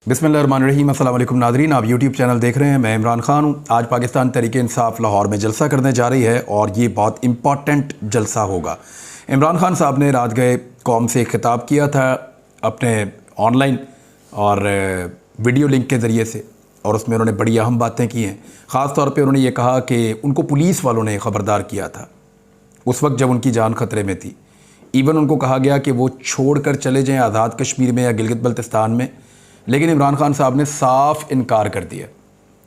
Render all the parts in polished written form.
बिस्मिल्लाहिर्रहमानिर्रहीम। अस्सलाम वालेकुम नाज़रीन, आप यूट्यूब चैनल देख रहे हैं। मैं इमरान खान हूँ। आज पाकिस्तान तहरीक इंसाफ लाहौर में जलसा करने जा रही है और ये बहुत इम्पॉर्टेंट जलसा होगा। इमरान खान साहब ने रात गए कौम से खिताब किया था अपने ऑनलाइन और वीडियो लिंक के ज़रिए से, और उसमें उन्होंने बड़ी अहम बातें की हैं। ख़ास तौर पे उन्होंने ये कहा कि उनको पुलिस वालों ने ख़बरदार किया था उस वक्त जब उनकी जान ख़तरे में थी। इवन उनको कहा गया कि वो छोड़ कर चले जाएँ आज़ाद कश्मीर में या गिलगित बल्तिस्तान में, लेकिन इमरान खान साहब ने साफ इनकार कर दिया।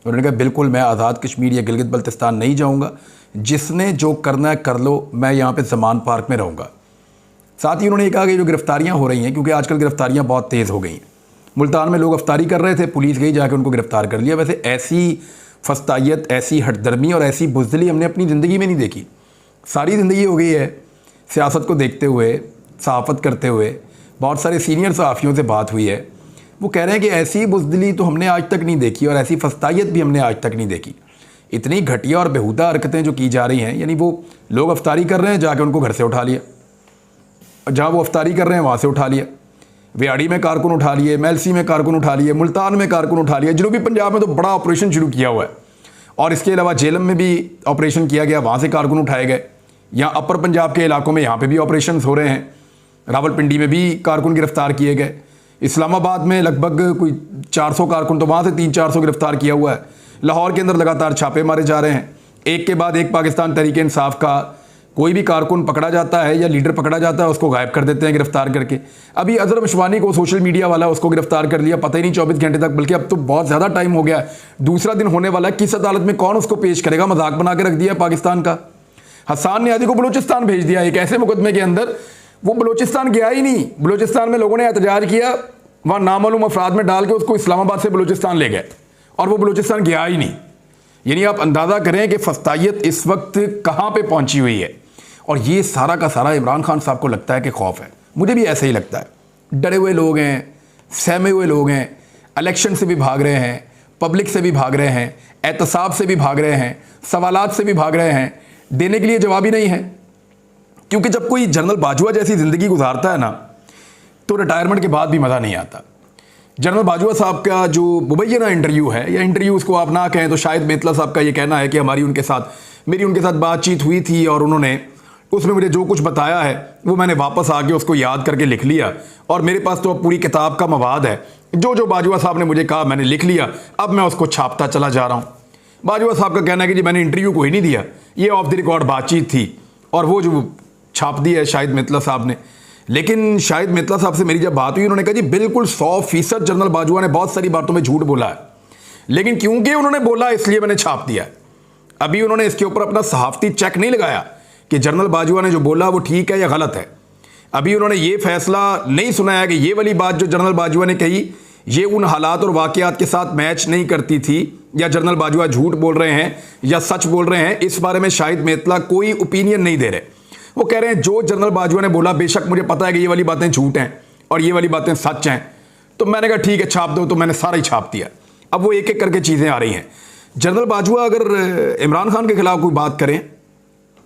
उन्होंने कहा बिल्कुल मैं आज़ाद कश्मीर या गिलगित बल्तिस्तान नहीं जाऊंगा, जिसने जो करना है कर लो, मैं यहाँ पे ज़मान पार्क में रहूँगा। साथ ही उन्होंने ये कहा कि जो गिरफ्तारियाँ हो रही हैं, क्योंकि आजकल गिरफ्तारियाँ बहुत तेज़ हो गई हैं, मुल्तान में लोग अफ्तारी कर रहे थे, पुलिस गई जाकर उनको गिरफ़्तार कर लिया। वैसे ऐसी फस्तायत, ऐसी हटदर्मी और ऐसी बुज़दिली हमने अपनी ज़िंदगी में नहीं देखी। सारी ज़िंदगी हो गई है सियासत को देखते हुए, सहाफ़त करते हुए। बहुत सारे सीनियर सहाफ़ियों से बात हुई है, वो कह रहे हैं कि ऐसी बुज़दिली तो हमने आज तक नहीं देखी और ऐसी फस्तायत भी हमने आज तक नहीं देखी। इतनी घटिया और बेहुदा हरकतें जो की जा रही हैं, यानी वो लोग अफ्तारी कर रहे हैं, जाके उनको घर से उठा लिया, जहाँ वो अफ्तारी कर रहे हैं वहाँ से उठा लिया। वियाड़ी में कारकुन उठा लिए, मेलसी में कारकुन उठा लिए, मुल्तान में कारकुन उठा लिया। जनूबी पंजाब में तो बड़ा ऑपरेशन शुरू किया हुआ है, और इसके अलावा जेलम में भी ऑपरेशन किया गया, वहाँ से कारकुन उठाए गए। यहाँ अपर पंजाब के इलाकों में यहाँ पे भी ऑपरेशन हो रहे हैं। रावलपिंडी में भी कारकुन गिरफ्तार किए गए। इस्लामाबाद में लगभग कोई 400 कारकुन, तो वहाँ से 300-400 गिरफ्तार किया हुआ है। लाहौर के अंदर लगातार छापे मारे जा रहे हैं। एक के बाद एक पाकिस्तान तहरीक इंसाफ का कोई भी कारकुन पकड़ा जाता है या लीडर पकड़ा जाता है, उसको गायब कर देते हैं गिरफ्तार करके। अभी अजहर मशवानी को सोशल मीडिया वाला उसको गिरफ्तार कर लिया, पता ही नहीं 24 घंटे तक, बल्कि अब तो बहुत ज़्यादा टाइम हो गया है। दूसरा दिन होने वाला है, किस अदालत में कौन उसको पेश करेगा, मजाक बना के रख दिया पाकिस्तान का। हसन नियाज़ी को बलूचिस्तान भेज दिया एक ऐसे मुकदमे के अंदर, वो बलूचिस्तान गया ही नहीं। बलूचिस्तान में लोगों ने एहतजाज किया, वहाँ नामालूम अफराद में डाल के उसको इस्लामाबाद से बलूचिस्तान ले गए, और वो बलूचिस्तान गया ही नहीं। यानी आप अंदाज़ा करें कि फस्तायत इस वक्त कहाँ पे पहुँची हुई है। और ये सारा का सारा इमरान खान साहब को लगता है कि खौफ है। मुझे भी ऐसे ही लगता है। डरे हुए लोग हैं, सहमे हुए लोग हैं, इलेक्शन से भी भाग रहे हैं, पब्लिक से भी भाग रहे हैं, एहतसाब से भी भाग रहे हैं, सवालात से भी भाग रहे हैं, देने के लिए जवाब ही नहीं है। क्योंकि जब कोई जनरल बाजवा जैसी ज़िंदगी गुजारता है ना, तो रिटायरमेंट के बाद भी मज़ा नहीं आता। जनरल बाजवा साहब का जो मुबैना इंटरव्यू है, या इंटरव्यू उसको आप ना कहें तो शायद मेतला साहब का ये कहना है कि मेरी उनके साथ बातचीत हुई थी, और उन्होंने उसमें मुझे जो कुछ बताया है वो मैंने वापस आके उसको याद करके लिख लिया, और मेरे पास तो अब पूरी किताब का मवाद है। जो बाजवा साहब ने मुझे कहा मैंने लिख लिया, अब मैं उसको छापता चला जा रहा हूँ। बाजवा साहब का कहना है कि जी मैंने इंटरव्यू कोई नहीं दिया, ये ऑफ द रिकॉर्ड बातचीत थी, और वो जो छाप दी है शाहिद मेतला साहब ने। लेकिन शाहिद मेतला साहब से मेरी जब बात हुई, उन्होंने कहा जी बिल्कुल 100% जनरल बाजवा ने बहुत सारी बातों में झूठ बोला है, लेकिन क्योंकि उन्होंने बोला इसलिए मैंने छाप दिया। अभी उन्होंने इसके ऊपर अपना सहाफ़ती चेक नहीं लगाया कि जनरल बाजवा ने जो बोला वो ठीक है या गलत है। अभी उन्होंने ये फैसला नहीं सुनाया कि ये वाली बात जो जनरल बाजवा ने कही ये उन हालात और वाक़यात के साथ मैच नहीं करती थी, या जनरल बाजवा झूठ बोल रहे हैं या सच बोल रहे हैं। इस बारे में शाहिद मेतला कोई ओपिनियन नहीं दे रहे। वो कह रहे हैं जो जनरल बाजवा ने बोला, बेशक मुझे पता है कि ये वाली बातें झूठ हैं और ये वाली बातें सच हैं, तो मैंने कहा ठीक है छाप दो, तो मैंने सारा ही छाप दिया। अब वो एक एक करके चीज़ें आ रही हैं। जनरल बाजवा अगर इमरान खान के खिलाफ कोई बात करें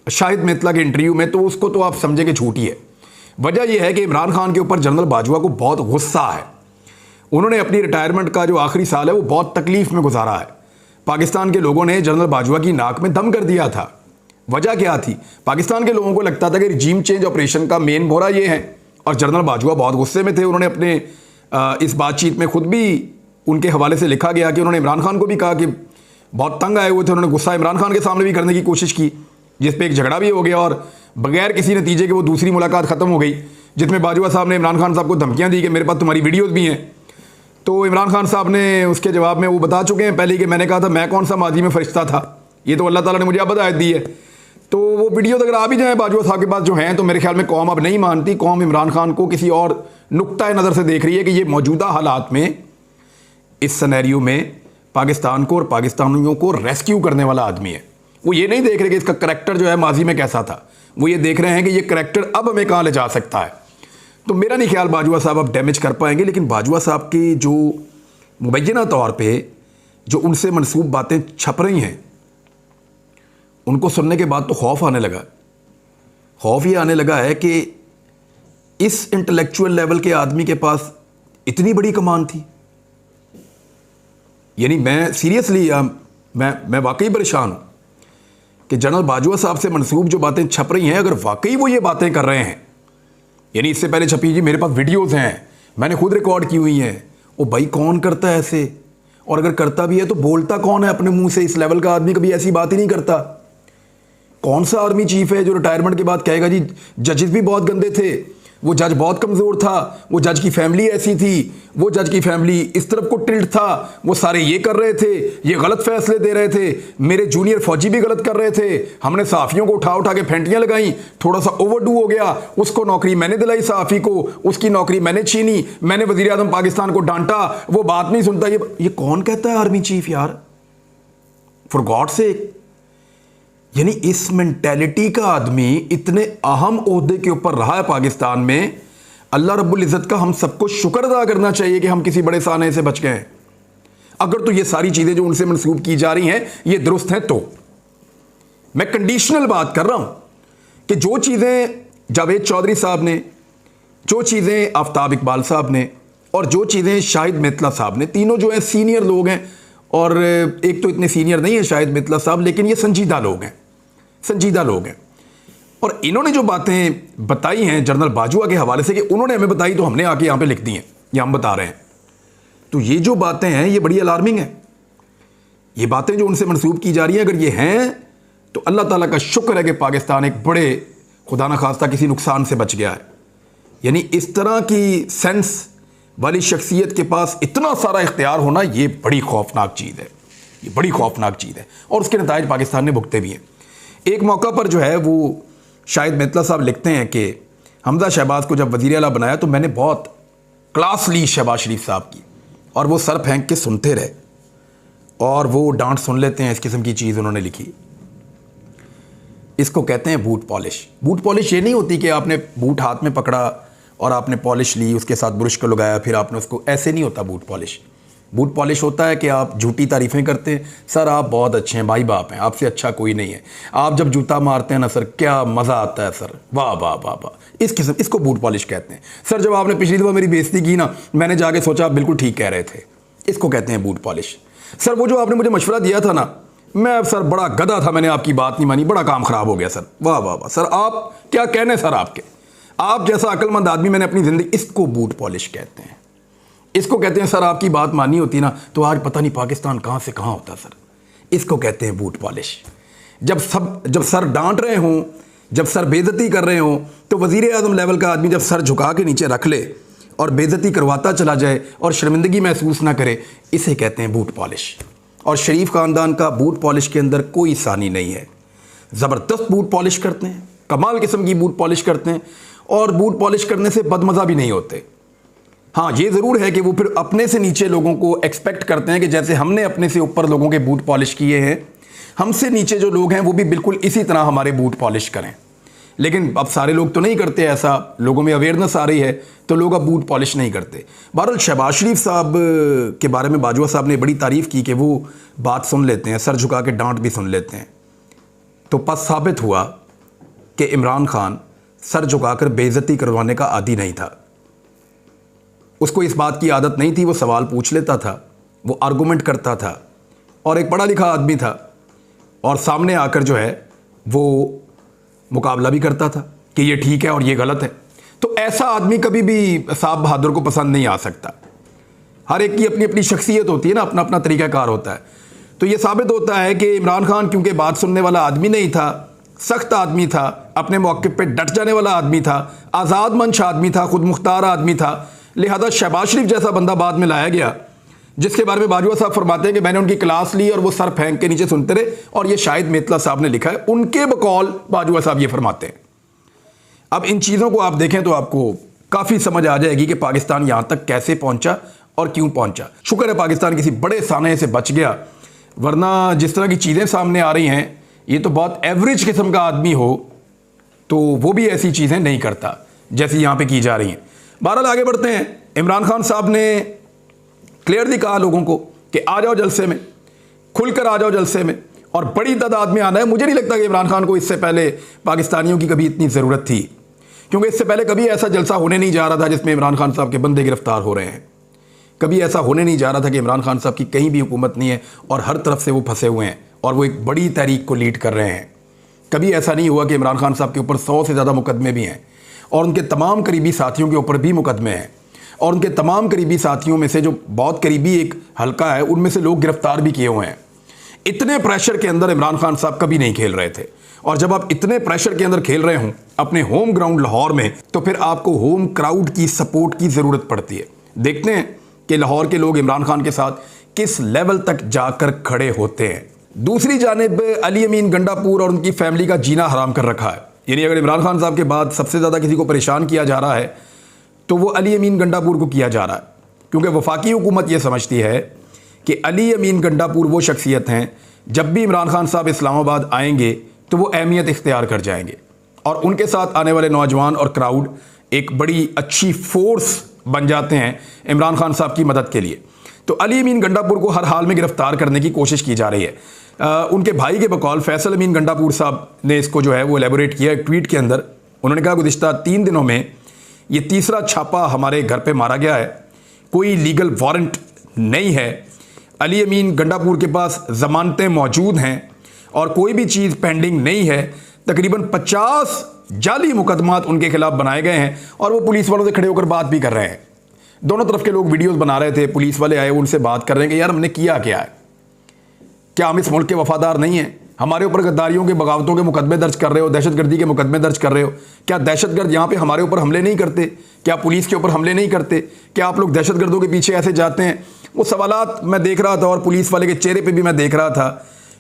शाहिद मेतला के इंटरव्यू में, तो उसको तो आप समझे कि झूठी है। वजह यह है कि इमरान खान के ऊपर जनरल बाजवा को बहुत गुस्सा है। उन्होंने अपनी रिटायरमेंट का जो आखिरी साल है वो बहुत तकलीफ में गुजारा है। पाकिस्तान के लोगों ने जनरल बाजवा की नाक में दम कर दिया था। वजह क्या थी? पाकिस्तान के लोगों को लगता था कि रिजीम चेंज ऑपरेशन का मेन मोहरा ये है, और जनरल बाजवा बहुत गुस्से में थे। उन्होंने अपने इस बातचीत में खुद भी उनके हवाले से लिखा गया कि उन्होंने इमरान खान को भी कहा कि बहुत तंग आए हुए थे। उन्होंने गुस्सा इमरान खान के सामने भी करने की कोशिश की, जिस पे एक झगड़ा भी हो गया, और बगैर किसी नतीजे के वो दूसरी मुलाकात ख़त्म हो गई, जिसमें बाजवा साहब ने इमरान खान साहब को धमकियाँ दी कि मेरे पास तुम्हारी वीडियोज़ भी हैं। तो इमरान खान साहब ने उसके जवाब में वो बता चुके हैं पहले कि मैंने कहा था मैं कौन सा माजी में फरिश्ता था, ये तो अल्लाह ताला ने मुझे अब हिदायत दी है। तो वो वीडियो अगर आ भी जाए बाजवा साहब के पास जो हैं, तो मेरे ख्याल में कौम अब नहीं मानती। कौम इमरान खान को किसी और नुक्ता नज़र से देख रही है कि ये मौजूदा हालात में, इस सिनेरियो में पाकिस्तान को और पाकिस्तानियों को रेस्क्यू करने वाला आदमी है। वो ये नहीं देख रहे कि इसका करैक्टर जो है माजी में कैसा था, वो ये देख रहे हैं कि ये करैक्टर अब हमें कहाँ ले जा सकता है। तो मेरा नहीं ख्याल बाजवा साहब अब डैमेज कर पाएंगे, लेकिन बाजवा साहब की जो मुबैना तौर पे जो उनसे मनसूब बातें छप रही हैं, उनको सुनने के बाद तो खौफ आने लगा। खौफ ये आने लगा है कि इस इंटेलेक्चुअल लेवल के आदमी के पास इतनी बड़ी कमान थी। यानी मैं सीरियसली मैं वाकई परेशान हूँ कि जनरल बाजवा साहब से मंसूब जो बातें छप रही हैं, अगर वाकई वो ये बातें कर रहे हैं, यानी इससे पहले छपी जी, मेरे पास वीडियोज़ हैं, मैंने खुद रिकॉर्ड की हुई हैं। ओ भाई, कौन करता है ऐसे? और अगर करता भी है तो बोलता कौन है अपने मुंह से? इस लेवल का आदमी कभी ऐसी बात ही नहीं करता। कौन सा आर्मी चीफ है जो रिटायरमेंट के बाद कहेगा जी जजेस भी बहुत गंदे थे, वो जज बहुत कमज़ोर था, वो जज की फैमिली ऐसी थी, वो जज की फैमिली इस तरफ को टिल्ट था, वो सारे ये कर रहे थे, ये गलत फैसले दे रहे थे, मेरे जूनियर फौजी भी गलत कर रहे थे, हमने सहाफ़ियों को उठा उठा के फेंटियाँ लगाई, थोड़ा सा ओवरडू हो गया, उसको नौकरी मैंने दिलाई सहाफ़ी को, उसकी नौकरी मैंने छीनी, मैंने वज़ीर आज़म पाकिस्तान को डांटा, वो बात नहीं सुनता। ये कौन कहता है आर्मी चीफ यार, फॉर गॉड सेक? यानी इस मेंटेलिटी का आदमी इतने अहम ओहदे के ऊपर रहा है पाकिस्तान में। अल्लाह रब्बुल इज़्ज़त का हम सबको शुक्र अदा करना चाहिए कि हम किसी बड़े साने से बच गए हैं। अगर तो ये सारी चीज़ें जो उनसे मंसूब की जा रही हैं ये दुरुस्त हैं, तो मैं कंडीशनल बात कर रहा हूं कि जो चीज़ें जावेद चौधरी साहब ने, जो चीज़ें आफ्ताब इकबाल साहब ने, और जो चीज़ें शाहिद मित्तला साहब ने, तीनों जो हैं सीनियर लोग हैं, और एक तो इतने सीनियर नहीं है शाहिद मित्तला साहब, लेकिन ये संजीदा लोग हैं, संजीदा लोग हैं। और इन्होंने जो बातें बताई हैं जनरल बाजवा के हवाले से, कि उन्होंने हमें बताई तो हमने आके यहाँ पे लिख दी हैं, ये हम बता रहे हैं। तो ये जो बातें हैं ये बड़ी अलार्मिंग हैं। ये बातें जो उनसे मंसूब की जा रही हैं, अगर ये हैं तो अल्लाह ताला का शुक्र है कि पाकिस्तान एक बड़े खुदा न खास्ता किसी नुकसान से बच गया है। यानी इस तरह की सेंस वाली शख्सियत के पास इतना सारा इख्तियार होना, ये बड़ी खौफनाक चीज़ है, ये बड़ी खौफनाक चीज़ है, और उसके नताइज पाकिस्तान ने भुगते भी हैं। एक मौका पर जो है वो शाहिद मित्तला साहब लिखते हैं कि हमजा शहबाज को जब वज़ीर आला बनाया तो मैंने बहुत क्लास ली शहबाज शरीफ साहब की, और वो सर फेंक के सुनते रहे, और वो डांट सुन लेते हैं। इस किस्म की चीज़ उन्होंने लिखी। इसको कहते हैं बूट पॉलिश। बूट पॉलिश ये नहीं होती कि आपने बूट हाथ में पकड़ा और आपने पॉलिश ली, उसके साथ ब्रश को लगाया, फिर आपने उसको, ऐसे नहीं होता बूट पॉलिश। बूट पॉलिश होता है कि आप झूठी तारीफ़ें करते हैं, सर आप बहुत अच्छे हैं, भाई बाप हैं, आपसे अच्छा कोई नहीं है, आप जब जूता मारते हैं ना सर क्या मज़ा आता है सर, वाह वाह वाह वाह, इस किस्म, इसको बूट पॉलिश कहते हैं। सर जब आपने पिछली दफ़ा मेरी बेइज्जती की ना, मैंने जाके सोचा आप बिल्कुल ठीक कह रहे थे, इसको कहते हैं बूट पॉलिश। सर वो जो आपने मुझे मशवरा दिया था ना, मैं सर बड़ा गधा था, मैंने आपकी बात नहीं मानी, बड़ा काम ख़राब हो गया सर, वाह वाह वाह सर, आप क्या कहने सर, आपके आप जैसा अक्लमंद आदमी मैंने अपनी ज़िंदगी, इसको बूट पॉलिश कहते हैं। इसको कहते हैं सर आपकी बात मानी होती ना तो आज पता नहीं पाकिस्तान कहाँ से कहाँ होता सर, इसको कहते हैं बूट पॉलिश। जब सर डांट रहे हों, जब सर बेइज्जती कर रहे हों, तो वज़ीर आज़म लेवल का आदमी जब सर झुका के नीचे रख ले और बेइज्जती करवाता चला जाए और शर्मिंदगी महसूस ना करे, इसे कहते हैं बूट पॉलिश। और शरीफ ख़ानदान का बूट पॉलिश के अंदर कोई सानी नहीं है। ज़बरदस्त बूट पॉलिश करते हैं, कमाल किस्म की बूट पॉलिश करते हैं, और बूट पॉलिश करने से बदमज़ा भी नहीं होते। हाँ ये ज़रूर है कि वो फिर अपने से नीचे लोगों को एक्सपेक्ट करते हैं कि जैसे हमने अपने से ऊपर लोगों के बूट पॉलिश किए हैं, हमसे नीचे जो लोग हैं वो भी बिल्कुल इसी तरह हमारे बूट पॉलिश करें। लेकिन अब सारे लोग तो नहीं करते ऐसा, लोगों में अवेयरनेस आ रही है तो लोग अब बूट पॉलिश नहीं करते। बहरहाल शहबाज शरीफ साहब के बारे में बाजवा साहब ने बड़ी तारीफ़ की कि वो बात सुन लेते हैं, सर झुका के डांट भी सुन लेते हैं। तो पस साबित हुआ कि इमरान खान सर झुकाकर बेइज्जती करवाने का आदी नहीं था। उसको इस बात की आदत नहीं थी, वो सवाल पूछ लेता था, वो आर्गूमेंट करता था, और एक पढ़ा लिखा आदमी था, और सामने आकर जो है वो मुकाबला भी करता था कि ये ठीक है और ये गलत है। तो ऐसा आदमी कभी भी साहब बहादुर को पसंद नहीं आ सकता। हर एक की अपनी अपनी शख्सियत होती है ना, अपना अपना तरीक़ाकार होता है। तो ये साबित होता है कि इमरान खान क्योंकि बात सुनने वाला आदमी नहीं था, सख्त आदमी था, अपने मौक़िफ़ पे डट जाने वाला आदमी था, आज़ाद मंश आदमी था, खुद मुख्तार आदमी था, लिहाजा शहबाज शरीफ जैसा बंदा बाद में लाया गया, जिसके बारे में बाजवा साहब फरमाते हैं कि मैंने उनकी क्लास ली और वो सर फेंक के नीचे सुनते रहे, और ये शाहिद मित्तला साहब ने लिखा है, उनके बकौल बाजवा साहब ये फरमाते हैं। अब इन चीज़ों को आप देखें तो आपको काफ़ी समझ आ जाएगी कि पाकिस्तान यहाँ तक कैसे पहुँचा और क्यों पहुँचा। शुक्र है पाकिस्तान किसी बड़े साने से बच गया, वरना जिस तरह की चीज़ें सामने आ रही हैं, ये तो बहुत एवरेज किस्म का आदमी हो तो वो भी ऐसी चीज़ें नहीं करता जैसी यहाँ पे की जा रही हैं। बहरहाल आगे बढ़ते हैं। इमरान खान साहब ने क्लियरली कहा लोगों को कि आ जाओ जलसे में, खुलकर आ जाओ जलसे में, और बड़ी तादाद में आना है। मुझे नहीं लगता कि इमरान खान को इससे पहले पाकिस्तानियों की कभी इतनी ज़रूरत थी, क्योंकि इससे पहले कभी ऐसा जलसा होने नहीं जा रहा था जिसमें इमरान खान साहब के बंदे गिरफ्तार हो रहे हैं। कभी ऐसा होने नहीं जा रहा था कि इमरान खान साहब की कहीं भी हुकूमत नहीं है और हर तरफ से वो फंसे हुए हैं और वो एक बड़ी तहरीक को लीड कर रहे हैं। कभी ऐसा नहीं हुआ कि इमरान खान साहब के ऊपर 100 से ज़्यादा मुकदमे भी हैं और उनके तमाम करीबी साथियों के ऊपर भी मुकदमे हैं और उनके तमाम करीबी साथियों में से जो बहुत करीबी एक हल्का है उनमें से लोग गिरफ्तार भी किए हुए हैं। इतने प्रेशर के अंदर इमरान खान साहब कभी नहीं खेल रहे थे और जब आप इतने प्रेशर के अंदर खेल रहे हों अपने होम ग्राउंड लाहौर में तो फिर आपको होम क्राउड की सपोर्ट की ज़रूरत पड़ती है। देखते हैं कि लाहौर के लोग इमरान खान के साथ किस लेवल तक जाकर खड़े होते हैं। दूसरी जानिब अली अमीन गंडापुर और उनकी फैमिली का जीना हराम कर रखा है। यानी अगर इमरान खान साहब के बाद सबसे ज़्यादा किसी को परेशान किया जा रहा है तो वो अली अमीन गंडापुर को किया जा रहा है, क्योंकि वफाकी हुकूमत ये समझती है कि अली अमीन गंडापुर वो शख्सियत हैं जब भी इमरान खान साहब इस्लामाबाद आएंगे तो वो अहमियत इख्तियार कर जाएंगे और उनके साथ आने वाले नौजवान और क्राउड एक बड़ी अच्छी फोर्स बन जाते हैं इमरान खान साहब की मदद के लिए। तो अली अमीन गंडापुर को हर हाल में गिरफ्तार करने की कोशिश की जा रही है। उनके भाई के बकौल फैसल अमीन गंडापुर साहब ने इसको जो है वो एलेबोरेट किया एक ट्वीट के अंदर। उन्होंने कहा गुज़िश्ता 3 दिनों में ये तीसरा छापा हमारे घर पे मारा गया है, कोई लीगल वारंट नहीं है, अली अमीन गंडापुर के पास ज़मानतें मौजूद हैं और कोई भी चीज़ पेंडिंग नहीं है। तकरीबन 50 जाली मुकदमात उनके खिलाफ बनाए गए हैं और वो पुलिस वालों से खड़े होकर बात भी कर रहे हैं। दोनों तरफ के लोग वीडियोस बना रहे थे, पुलिस वाले आए उनसे बात कर रहे हैं कि यार हमने किया क्या है, क्या हम इस मुल्क के वफादार नहीं हैं, हमारे ऊपर गद्दारियों के बगावतों के मुकदमे दर्ज कर रहे हो, दहशतगर्दी के मुकदमे दर्ज कर रहे हो, क्या दहशतगर्द यहाँ पे हमारे ऊपर हमले नहीं करते, क्या पुलिस के ऊपर हमले नहीं करते, क्या आप लोग दहशतगर्दों के पीछे ऐसे जाते हैं। वो सवालात मैं देख रहा था और पुलिस वाले के चेहरे पर भी मैं देख रहा था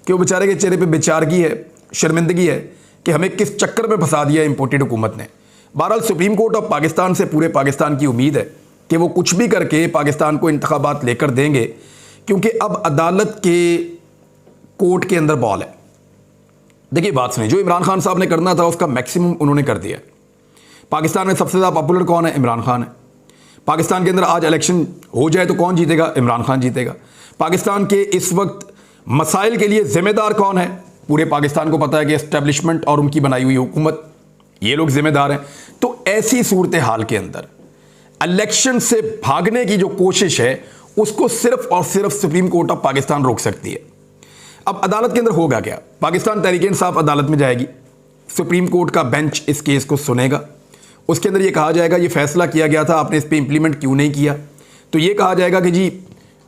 कि वो बेचारे के चेहरे पर बेचारगी है, शर्मिंदगी है कि हमें किस चक्कर में फंसा दिया इम्पोर्टेड हुकूमत ने। बहरहाल सुप्रीम कोर्ट ऑफ पाकिस्तान से पूरे पाकिस्तान की उम्मीद है कि वो कुछ भी करके पाकिस्तान को इंतखाबात लेकर देंगे, क्योंकि अब अदालत के कोर्ट के अंदर बॉल है। देखिए बात सुनिए, जो इमरान खान साहब ने करना था उसका मैक्सिमम उन्होंने कर दिया। पाकिस्तान में सबसे ज़्यादा पॉपुलर कौन है? इमरान खान है। पाकिस्तान के अंदर आज इलेक्शन हो जाए तो कौन जीतेगा? इमरान खान जीतेगा। पाकिस्तान के इस वक्त मसाइल के लिए जिम्मेदार कौन है? पूरे पाकिस्तान को पता है कि एस्टेब्लिशमेंट और उनकी बनाई हुई हुकूमत, ये लोग जिम्मेदार हैं। तो ऐसी सूरत हाल के अंदर इलेक्शन से भागने की जो कोशिश है उसको सिर्फ और सिर्फ सुप्रीम कोर्ट ऑफ पाकिस्तान रोक सकती है। अब अदालत के अंदर होगा क्या? पाकिस्तान तहरीक इंसाफ अदालत में जाएगी, सुप्रीम कोर्ट का बेंच इस केस को सुनेगा, उसके अंदर ये कहा जाएगा ये फैसला किया गया था, आपने इस पर इंप्लीमेंट क्यों नहीं किया। तो ये कहा जाएगा कि जी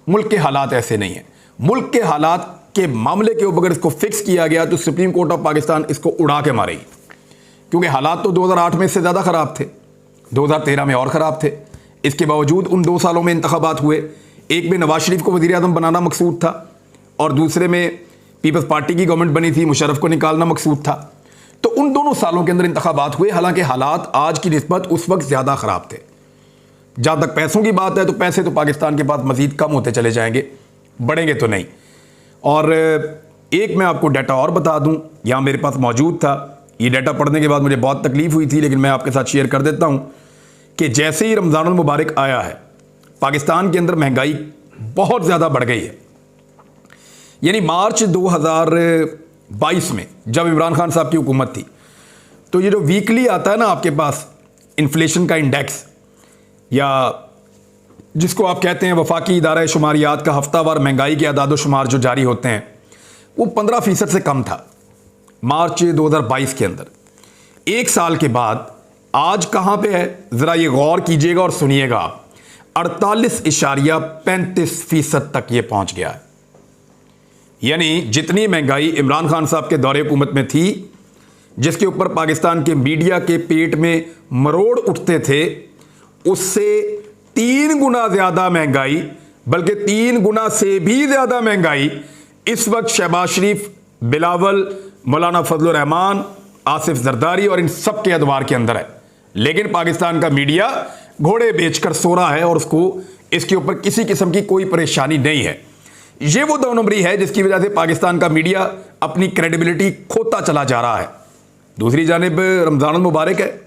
मुल्क के हालात ऐसे नहीं हैं, मुल्क के हालात के मामले के ऊपर अगर इसको फिक्स किया गया तो सुप्रीम कोर्ट ऑफ पाकिस्तान इसको उड़ा के मारेगी, क्योंकि हालात तो 2008 में इससे ज़्यादा ख़राब थे, 2013 में और ख़राब थे। इसके बावजूद उन 2 सालों में इंतखाबात हुए, एक में नवाज शरीफ को वज़ीर आज़म बनाना मकसूद था और दूसरे में पीपल्स पार्टी की गवर्नमेंट बनी थी, मुशर्रफ को निकालना मकसूद था। तो उन दोनों सालों के अंदर इंतखाबात हुए, हालांकि हालात आज की निस्बत उस वक्त ज़्यादा ख़राब थे। जहाँ तक पैसों की बात है तो पैसे तो पाकिस्तान के पास मज़ीद कम होते चले जाएंगे, बढ़ेंगे तो नहीं। और एक मैं आपको डाटा और बता दूं, यहाँ मेरे पास मौजूद था, ये डाटा पढ़ने के बाद मुझे बहुत तकलीफ़ हुई थी, लेकिन मैं आपके साथ शेयर कर देता हूँ कि जैसे ही रमज़ान मुबारक आया है पाकिस्तान के अंदर महंगाई बहुत ज़्यादा बढ़ गई है। यानी मार्च 2022 में जब इमरान खान साहब की हुकूमत थी तो ये जो वीकली आता है ना आपके पास इन्फ्लेशन का इंडेक्स, या जिसको आप कहते हैं वफाकी इदारा शुमारियात का हफ्तावार महंगाई के अदाद शुमार जो जारी होते हैं, वो 15% से कम था मार्च 2022 के अंदर। एक साल के बाद आज कहाँ पे है ज़रा ये गौर कीजिएगा और सुनिएगा, 48.35% तक ये पहुँच गया है। यानी जितनी महंगाई इमरान खान साहब के दौरे हुकूमत में थी, जिसके ऊपर पाकिस्तान के मीडिया के पेट में मरोड़ उठते थे, उससे 3 गुना ज़्यादा महंगाई, बल्कि 3 गुना से भी ज़्यादा महंगाई इस वक्त शहबाज शरीफ, बिलावल, मौलाना फजलुर रहमान, आसिफ जरदारी और इन सब के अदवार के अंदर है। लेकिन पाकिस्तान का मीडिया घोड़े बेचकर सो रहा है और उसको इसके ऊपर किसी किस्म की कोई परेशानी नहीं है। ये वो 2 नंबरी है जिसकी वजह से पाकिस्तान का मीडिया अपनी क्रेडिबिलिटी खोता चला जा रहा है। दूसरी जानिब रमज़ान मुबारक है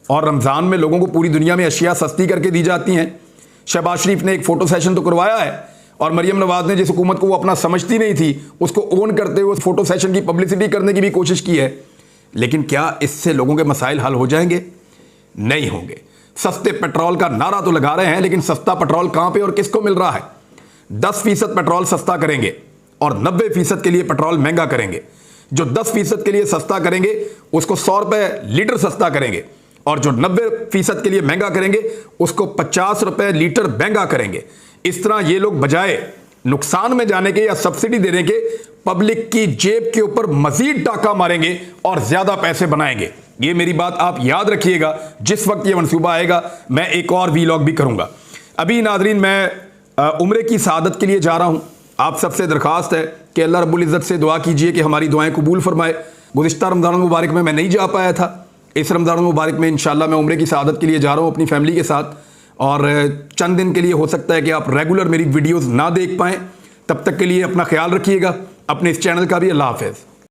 और रमज़ान में लोगों को पूरी दुनिया में अशिया सस्ती करके दी जाती हैं। शहबाज शरीफ ने एक फ़ोटो सेशन तो करवाया है और मरियम नवाज़ ने जिस हुकूमत को वो अपना समझती नहीं थी उसको ओन करते हुए फ़ोटो सेशन की पब्लिसिटी करने की भी कोशिश की है। लेकिन क्या इससे लोगों के मसाइल हल हो जाएंगे? नहीं होंगे। सस्ते पेट्रोल का नारा तो लगा रहे हैं, लेकिन सस्ता पेट्रोल कहां पे और किसको मिल रहा है? 10% पेट्रोल सस्ता करेंगे और 90% के लिए पेट्रोल महंगा करेंगे। जो 10% के लिए सस्ता करेंगे उसको 100 रुपए लीटर सस्ता करेंगे, और जो 90% के लिए महंगा करेंगे उसको 50 रुपए लीटर महंगा करेंगे। इस तरह ये लोग बजाय नुकसान में जाने के या सब्सिडी देने के पब्लिक की जेब के ऊपर मजीद डाका मारेंगे और ज्यादा पैसे बनाएंगे। ये मेरी बात आप याद रखिएगा। जिस वक्त ये मंसूबा आएगा मैं एक और वीलॉग भी करूंगा। अभी नाजरीन मैं उम्रे की सआदत के लिए जा रहा हूं। आप सबसे दरखास्त है कि अल्लाह रब्बुल इज़्ज़त से दुआ कीजिए कि हमारी दुआएं कबूल फरमाए। गुज़िश्ता रमज़ान मुबारक में मैं नहीं जा पाया था। इस रमज़ान मुबारक में इंशाल्लाह मैं उम्रे की सआदत के लिए जा रहा हूं अपनी फैमिली के साथ, और चंद दिन के लिए हो सकता है कि आप रेगुलर मेरी वीडियोज़ ना देख पाएँ। तब तक के लिए अपना ख्याल रखिएगा, अपने इस चैनल का भी। अल्लाह हाफ़िज़।